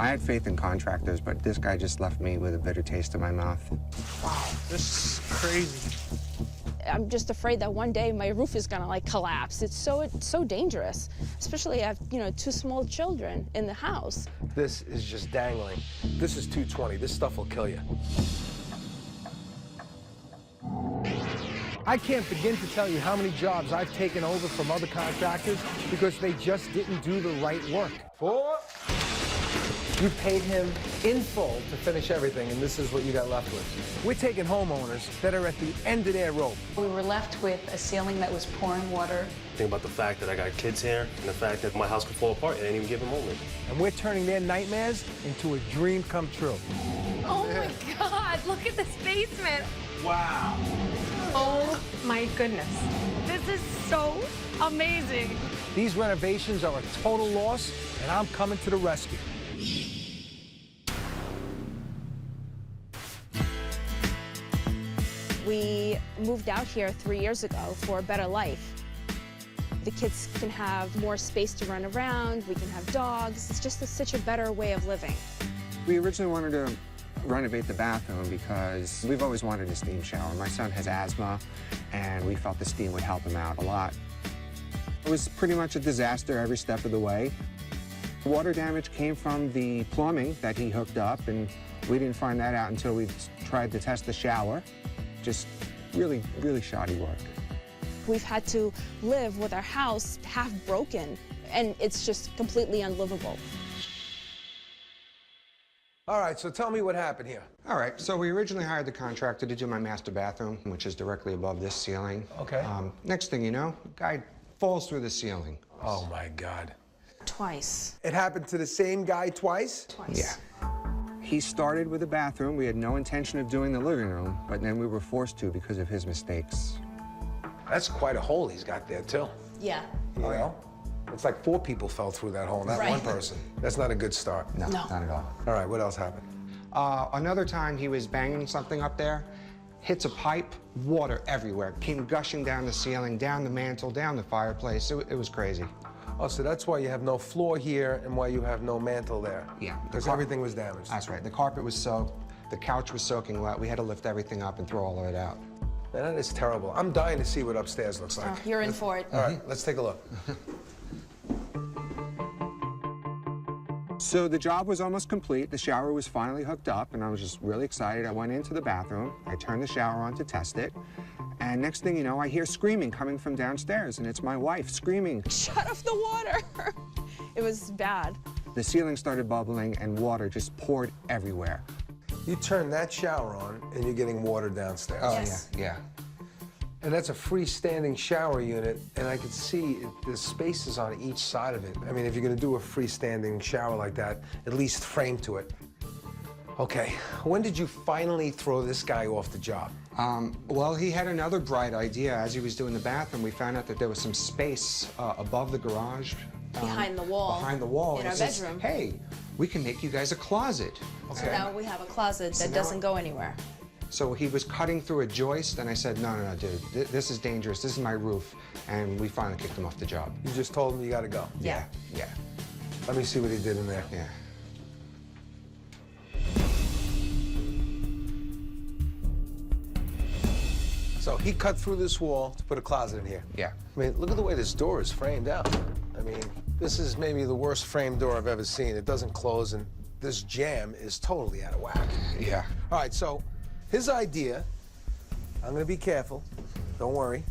I had faith in contractors, but this guy just left me with a bitter taste in my mouth. Wow, this is crazy. I'm just afraid that one day my roof is gonna like collapse. It's so dangerous, especially I have, you know, 2 small children in the house. This is just dangling. This is 220. This stuff will kill you. I can't begin to tell you how many jobs I've taken over from other contractors because they just didn't do the right work. 4. You paid him in full to finish everything, and this is what you got left with. We're taking homeowners that are at the end of their rope. We were left with a ceiling that was pouring water. Think about the fact that I got kids here and the fact that my house could fall apart at any given moment. And we're turning their nightmares into a dream come true. Oh my God, look at this basement. Wow. Oh my goodness. This is so amazing. These renovations are a total loss, and I'm coming to the rescue. We moved out here 3 years ago for a better life. The kids can have more space to run around, we can have dogs. It's just such a better way of living. We originally wanted to renovate the bathroom because we've always wanted a steam shower. My son has asthma, and we felt the steam would help him out a lot. It was pretty much a disaster every step of the way. Water damage came from the plumbing that he hooked up, and we didn't find that out until we tried to test the shower. Just really, really shoddy work. We've had to live with our house half broken, and it's just completely unlivable. All right, so tell me what happened here. All right, so we originally hired the contractor to do my master bathroom, which is directly above this ceiling. Okay. Next thing you know, the guy falls through the ceiling. Oh, my God. Twice. It happened to the same guy twice? Twice. Yeah. He started with the bathroom. We had no intention of doing the living room, but then we were forced to because of his mistakes. That's quite a hole he's got there, too. Yeah. You know? It's like 4 people fell through that hole, not Right. 1 person. That's not a good start. No, No. not at all. All right, what else happened? Another time he was banging something up there, hits a pipe, water everywhere, came gushing down the ceiling, down the mantle, down the fireplace. It was crazy. Oh, so that's why you have no floor here and why you have no mantle there. Yeah. Because everything was damaged. That's right. The carpet was soaked, the couch was soaking wet. We had to lift everything up and throw all of it out. Man, that is terrible. I'm dying to see what upstairs looks like. Oh, you're in for it. All right, let's take a look. So the job was almost complete. The shower was finally hooked up, and I was just really excited. I went into the bathroom. I turned the shower on to test it. And next thing you know, I hear screaming coming from downstairs, and it's my wife screaming. Shut off the water. It was bad. The ceiling started bubbling, and water just poured everywhere. You turn that shower on, and you're getting water downstairs. Oh, Yes. yeah. And that's a freestanding shower unit, and I can see the spaces on each side of it. I mean, if you're gonna do a freestanding shower like that, at least frame to it. Okay, when did you finally throw this guy off the job? Well, he had another bright idea. As he was doing the bathroom, we found out that there was some space above the garage. Behind the wall. Behind the wall. In And our he says, bedroom. hey, we can make you guys a closet. So now we have a closet that now- doesn't go anywhere. So he was cutting through a joist, and I said, no, dude, this is dangerous. This is my roof. And we finally kicked him off the job. You just told him you gotta go. Yeah. Yeah. Let me see what he did in there. Yeah. So he cut through this wall to put a closet in here. Yeah. I mean, look at the way this door is framed out. I mean, this is maybe the worst framed door I've ever seen. It doesn't close, and this jamb is totally out of whack. Yeah. All right, so his idea, I'm gonna be careful, don't worry.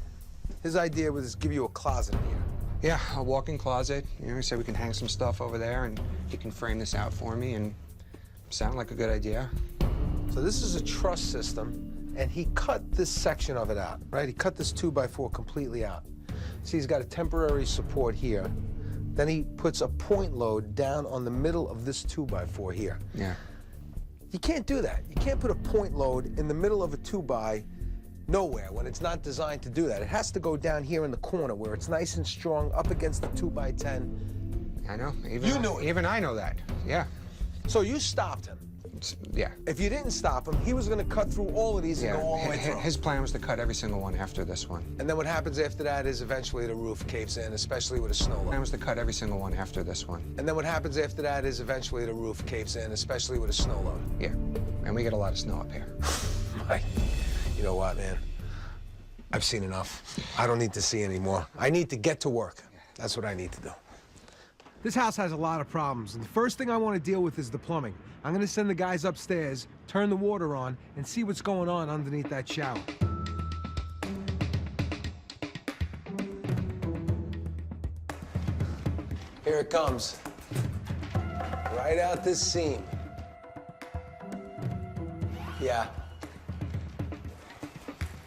His idea was to give you a closet in here. Yeah, a walk-in closet. You know, he said we can hang some stuff over there, and he can frame this out for me, and sound like a good idea. So this is a truss system, and he cut this section of it out, right? He cut this 2x4 completely out. See, he's got a temporary support here. Then he puts a point load down on the middle of this 2x4 here. Yeah. You can't do that. You can't put a point load in the middle of a 2x nowhere when it's not designed to do that. It has to go down here in the corner where it's nice and strong up against the 2x10. I know. You knew it. Even I know that. Yeah. So you stopped him. Yeah. If you didn't stop him, he was going to cut through all of these and go all the way through. His plan was to cut every single one after this one. And then what happens after that is eventually the roof caves in, especially with a snow load. Plan was to cut every single one after this one. And then what happens after that is eventually the roof caves in, especially with a snow load. Yeah, and we get a lot of snow up here. You know what, man? I've seen enough. I don't need to see anymore. I need to get to work. That's what I need to do. This house has a lot of problems, and the first thing I want to deal with is the plumbing. I'm going to send the guys upstairs, turn the water on, and see what's going on underneath that shower. Here it comes. Right out this seam. Yeah.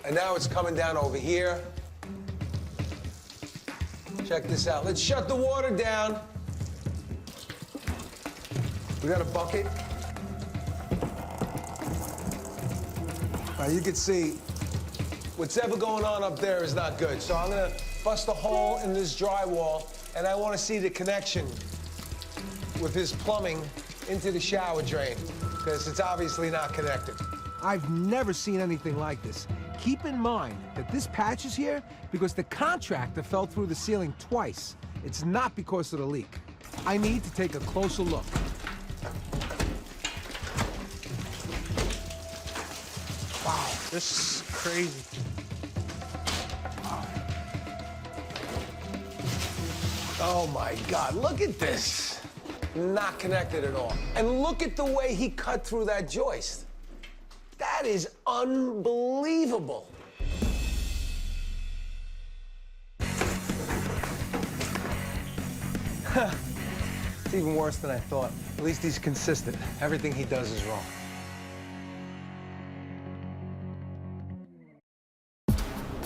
And now it's coming down over here. Check this out. Let's shut the water down. We got a bucket. Now you can see what's ever going on up there is not good. So I'm gonna bust a hole in this drywall, and I want to see the connection with his plumbing into the shower drain, because it's obviously not connected. I've never seen anything like this. Keep in mind that this patch is here because the contractor fell through the ceiling twice. It's not because of the leak. I need to take a closer look. Wow, this is crazy. Wow. Oh my God, look at this. Not connected at all. And look at the way he cut through that joist. That is unbelievable. It's even worse than I thought. At least he's consistent. Everything he does is wrong.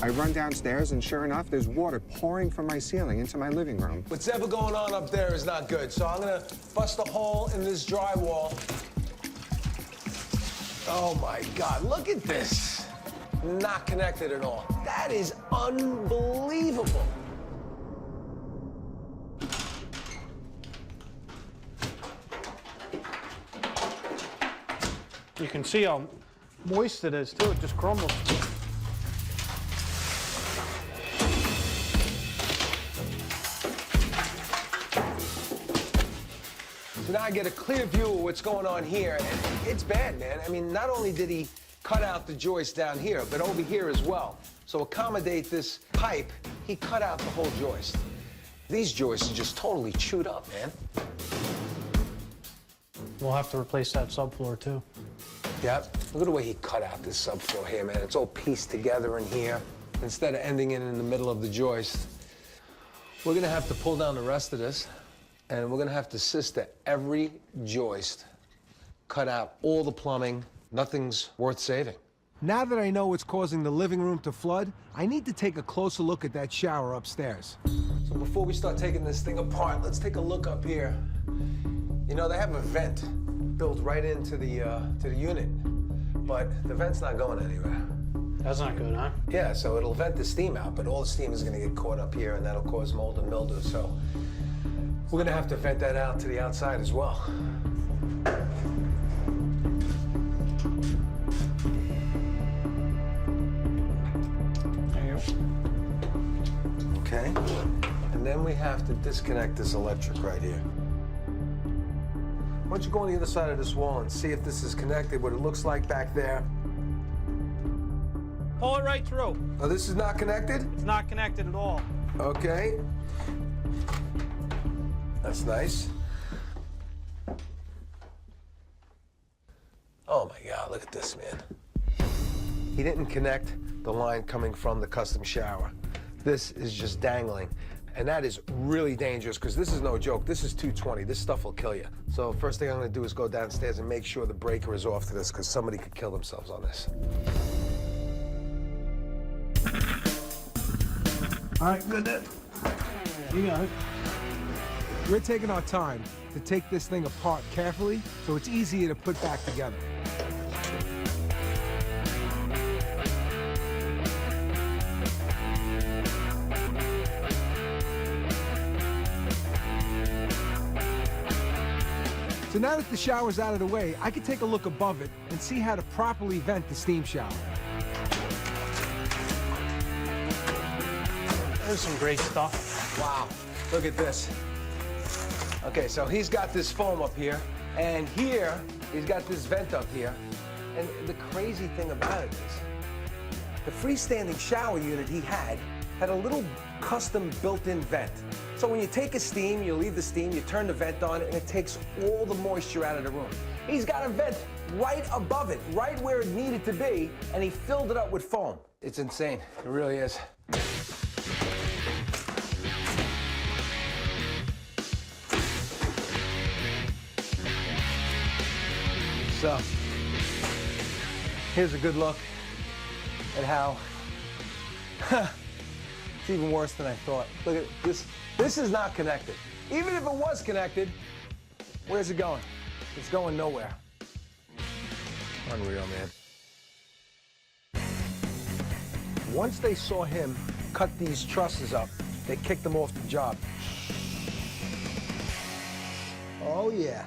I run downstairs, and sure enough, there's water pouring from my ceiling into my living room. What's ever going on up there is not good, so I'm gonna bust a hole in this drywall. Oh my God, look at this. Not connected at all. That is unbelievable. You can see how moist it is, too. It just crumbles. So now I get a clear view of what's going on here, and it's bad, man. I mean, not only did he cut out the joist down here, but over here as well. So accommodate this pipe, he cut out the whole joist. These joists are just totally chewed up, man. We'll have to replace that subfloor, too. Yep. Look at the way he cut out this subfloor here, man. It's all pieced together in here. Instead of ending it in the middle of the joist, we're gonna have to pull down the rest of this, and we're gonna have to sister every joist, cut out all the plumbing. Nothing's worth saving. Now that I know what's causing the living room to flood, I need to take a closer look at that shower upstairs. So before we start taking this thing apart, let's take a look up here. You know, they have a vent built right into the unit, but the vent's not going anywhere. That's not good, huh? Yeah, so it'll vent the steam out, but all the steam is gonna get caught up here, and that'll cause mold and mildew, so we're gonna have to vent that out to the outside as well. There you go. Okay, and then we have to disconnect this electric right here. Why don't you go on the other side of this wall and see if this is connected, what it looks like back there. Pull it right through. Oh, this is not connected? It's not connected at all. Okay. That's nice. Oh my God, look at this, man. He didn't connect the line coming from the custom shower. This is just dangling. And that is really dangerous, because this is no joke. This is 220. This stuff will kill you. So first thing I'm gonna do is go downstairs and make sure the breaker is off to this, because somebody could kill themselves on this. All right, good then. You got it. We're taking our time to take this thing apart carefully, so it's easier to put back together. So So now that the shower's out of the way, I can take a look above it and see how to properly vent the steam shower. There's some great stuff. Wow, look at this. Okay, so he's got this foam up here, and here, he's got this vent up here. And the crazy thing about it is, the freestanding shower unit he had a little custom built-in vent. So when you take a steam, you leave the steam, you turn the vent on, and it takes all the moisture out of the room. He's got a vent right above it, right where it needed to be, and he filled it up with foam. It's insane, it really is. So, here's a good look at how it's even worse than I thought. Look at this. This is not connected. Even if it was connected, where's it going? It's going nowhere. Unreal, man. Once they saw him cut these trusses up, they kicked him off the job. Oh, yeah.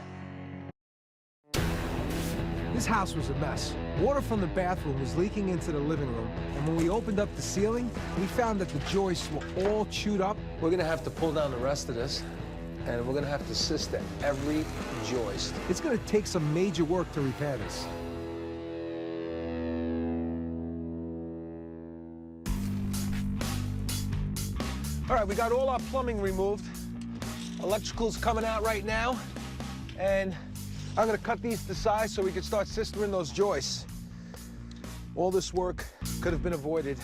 This house was a mess. Water from the bathroom was leaking into the living room, and when we opened up the ceiling, we found that the joists were all chewed up. We're gonna have to pull down the rest of this, and we're gonna have to sister every joist. It's gonna take some major work to repair this. All right, we got all our plumbing removed. Electrical's coming out right now, and I'm gonna cut these to size so we can start sistering those joists. All this work could have been avoided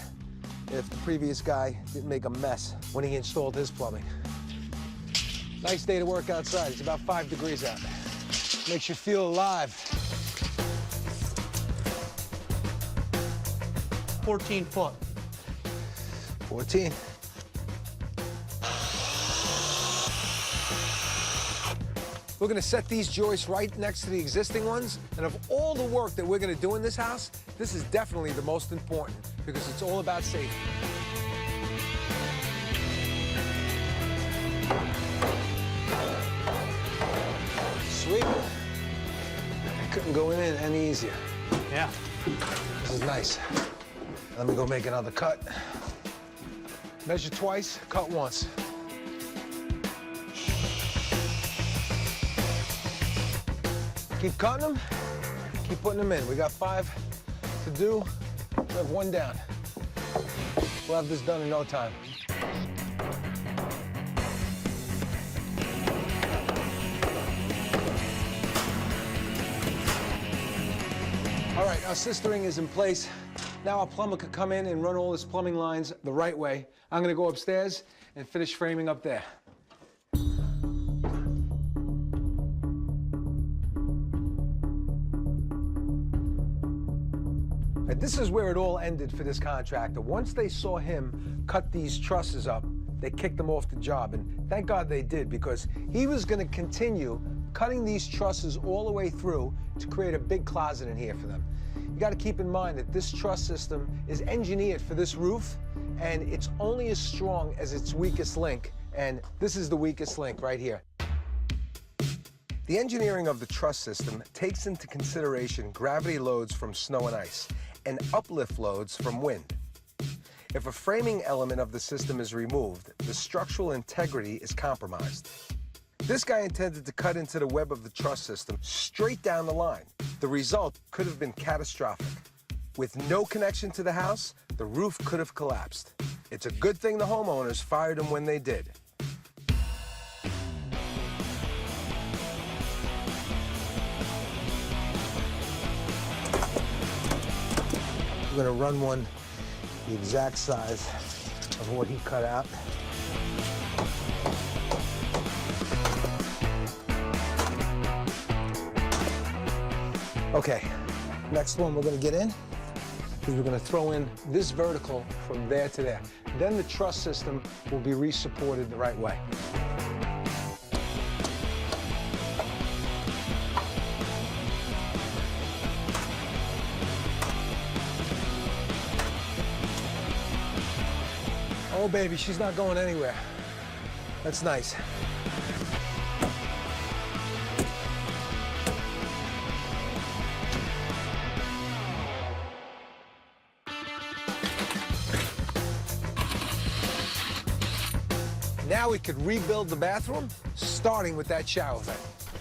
if the previous guy didn't make a mess when he installed his plumbing. Nice day to work outside. It's about 5 degrees out. Makes you feel alive. 14 foot. 14. We're gonna set these joists right next to the existing ones, and of all the work that we're gonna do in this house, this is definitely the most important because it's all about safety. Sweet. I couldn't go in it any easier. Yeah. This is nice. Let me go make another cut. Measure twice, cut once. Keep cutting them, keep putting them in. We got 5 to do, we have 1 down. We'll have this done in no time. All right, our sistering is in place. Now our plumber could come in and run all his plumbing lines the right way. I'm gonna go upstairs and finish framing up there. This is where it all ended for this contractor. Once they saw him cut these trusses up, they kicked him off the job. And thank God they did, because he was going to continue cutting these trusses all the way through to create a big closet in here for them. You got to keep in mind that this truss system is engineered for this roof, and it's only as strong as its weakest link. And this is the weakest link right here. The engineering of the truss system takes into consideration gravity loads from snow and ice and uplift loads from wind. If a framing element of the system is removed, the structural integrity is compromised. This guy intended to cut into the web of the truss system straight down the line. The result could have been catastrophic. With no connection to the house, the roof could have collapsed. It's a good thing the homeowners fired him when they did. We're gonna run one the exact size of what he cut out. Okay, next one we're gonna get in is we're gonna throw in this vertical from there to there. Then the truss system will be re-supported the right way. Oh, baby, she's not going anywhere. That's nice. Now we could rebuild the bathroom, starting with that shower vent.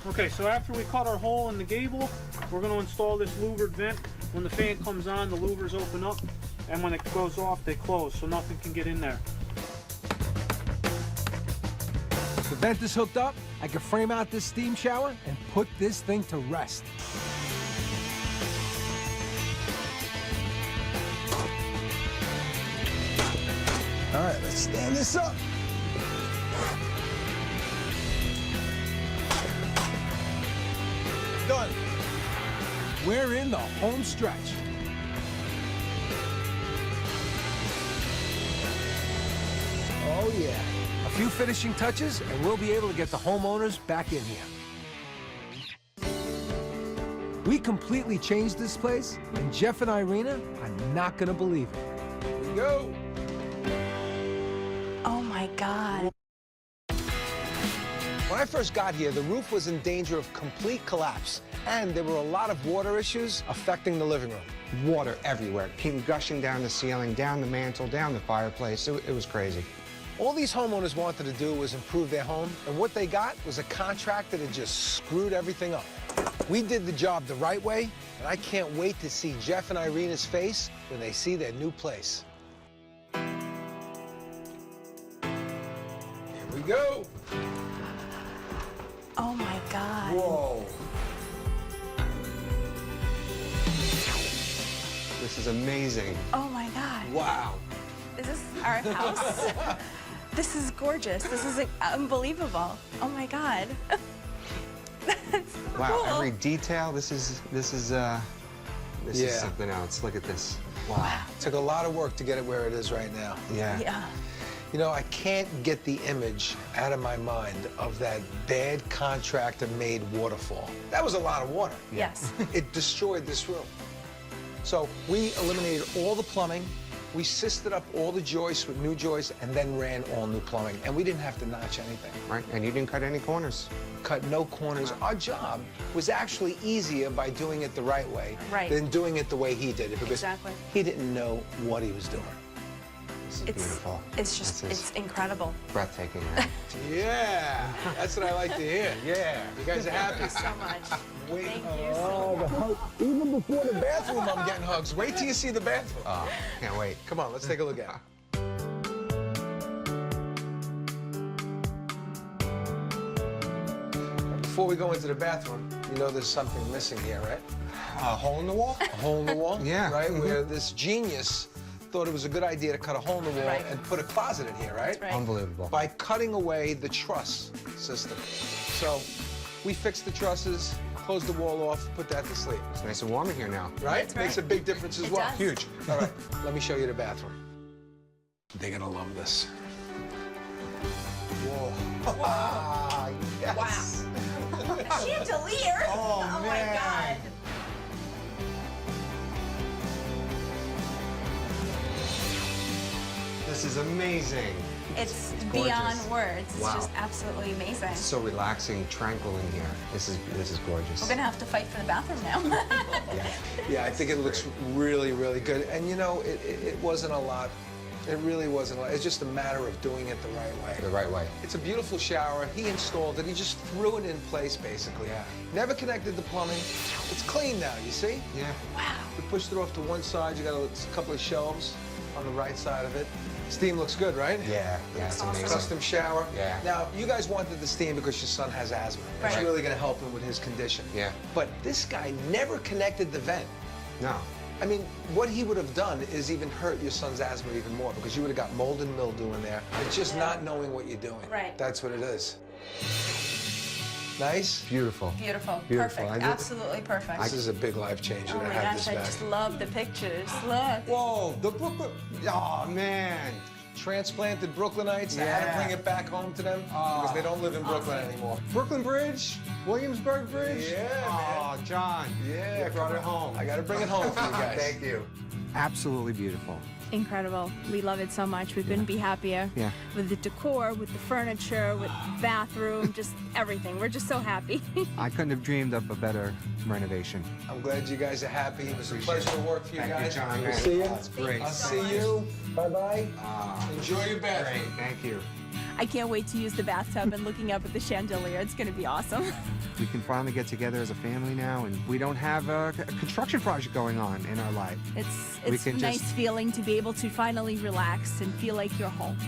Okay, so after we cut our hole in the gable, we're going to install this louvered vent. When the fan comes on, the louvers open up, and when it goes off, they close, so nothing can get in there. The vent is hooked up. I can frame out this steam shower and put this thing to rest. All right, let's stand this up. Done. We're in the home stretch. Oh, yeah. A few finishing touches, and we'll be able to get the homeowners back in here. We completely changed this place, and Jeff and Irina are not going to believe it. Here we go. Oh my God. When I first got here, the roof was in danger of complete collapse, and there were a lot of water issues affecting the living room. Water everywhere. Came gushing down the ceiling, down the mantle, down the fireplace. It was crazy. All these homeowners wanted to do was improve their home, and what they got was a contractor that just screwed everything up. We did the job the right way, and I can't wait to see Jeff and Irina's face when they see their new place. Here we go. Oh my God. Whoa. This is amazing. Oh my God. Wow. Is this our house? This is gorgeous. This is unbelievable. Oh my God. That's Wow, cool. every detail. This is something else. Look at this. Wow. Took a lot of work to get it where it is right now. Yeah. Yeah. You know, I can't get the image out of my mind of that bad contractor-made waterfall. That was a lot of water. Yes. It destroyed this room. So we eliminated all the plumbing. We sisted up all the joists with new joists and then ran all new plumbing. And we didn't have to notch anything. Right, and you didn't cut any corners. Cut no corners. Our job was actually easier by doing it the right way than doing it the way he did it, because Exactly. he didn't know what he was doing. This is beautiful. It's just, This is it's incredible. breathtaking. Right? Yeah, that's what I like to hear. Yeah, you guys are happy. So much. Wait. Thank you so much. The hug. Even before the bathroom, I'm getting hugs. Wait till you see the bathroom. Oh, can't wait. Come on, let's take a look at it. Before we go into the bathroom, you know there's something missing here, right? A hole in the wall? A hole in the wall? Yeah. Right, where this genius thought it was a good idea to cut a hole in the wall and put a closet in here, right? Right. Unbelievable. By cutting away the truss system. So we fixed the trusses, closed the wall off, put that to sleep. It's nice and warm in here now. Right? That's Makes a right. big difference as It well. does. Huge. All right, let me show you the bathroom. They're gonna love this. Whoa. Ah, yes. Chandelier? Oh, my man. God. This is amazing. It's gorgeous. beyond words. It's Wow. just absolutely amazing. It's so relaxing, tranquil in here. This is gorgeous. We're gonna have to fight for the bathroom now. Yeah, I think it looks really, really good. And you know, it wasn't a lot. It really wasn't a lot. It's just a matter of doing it the right way. The right way. It's a beautiful shower. He installed it. He just threw it in place, basically. Yeah. Never connected the plumbing. It's clean now, you see? Yeah. Wow. We pushed it off to one side. You got a couple of shelves on the right side of it. Steam looks good, right? Yeah, it's amazing. Custom shower. Yeah. Now, you guys wanted the steam because your son has asthma. It's Right. really going to help him with his condition. Yeah. But this guy never connected the vent. No. I mean, what he would have done is even hurt your son's asthma even more, because you would have got mold and mildew in there. It's just not knowing what you're doing. Right. That's what it is. Nice? Beautiful. Beautiful. Beautiful. Perfect. Absolutely perfect. This is a big life changer Oh to my have gosh, this I back. just love the pictures. Look. Whoa, the Brooklyn. Oh, man. Transplanted Brooklynites. I had to Yeah. bring it back home to them because they don't live in Brooklyn anymore. Brooklyn Bridge, Williamsburg Bridge. Yeah, Oh, John. Yeah, You brought come it home. I got to bring it home for you guys. Thank you. Absolutely beautiful. Incredible. We love it so much. We couldn't be happier. Yeah. With the decor, with the furniture, with the bathroom, just everything. We're just so happy. I couldn't have dreamed up a better renovation. I'm glad you guys are happy. It was a Appreciate pleasure it. to work for you Thank you, guys. John. We'll see you. That's great. I'll see you. Bye-bye. Ah, Enjoy your bathroom. great. Thank you. I can't wait to use the bathtub and looking up at the chandelier. It's going to be awesome. We can finally get together as a family now, and we don't have a construction project going on in our life. It's We a can nice just- feeling to be able to finally relax and feel like you're home.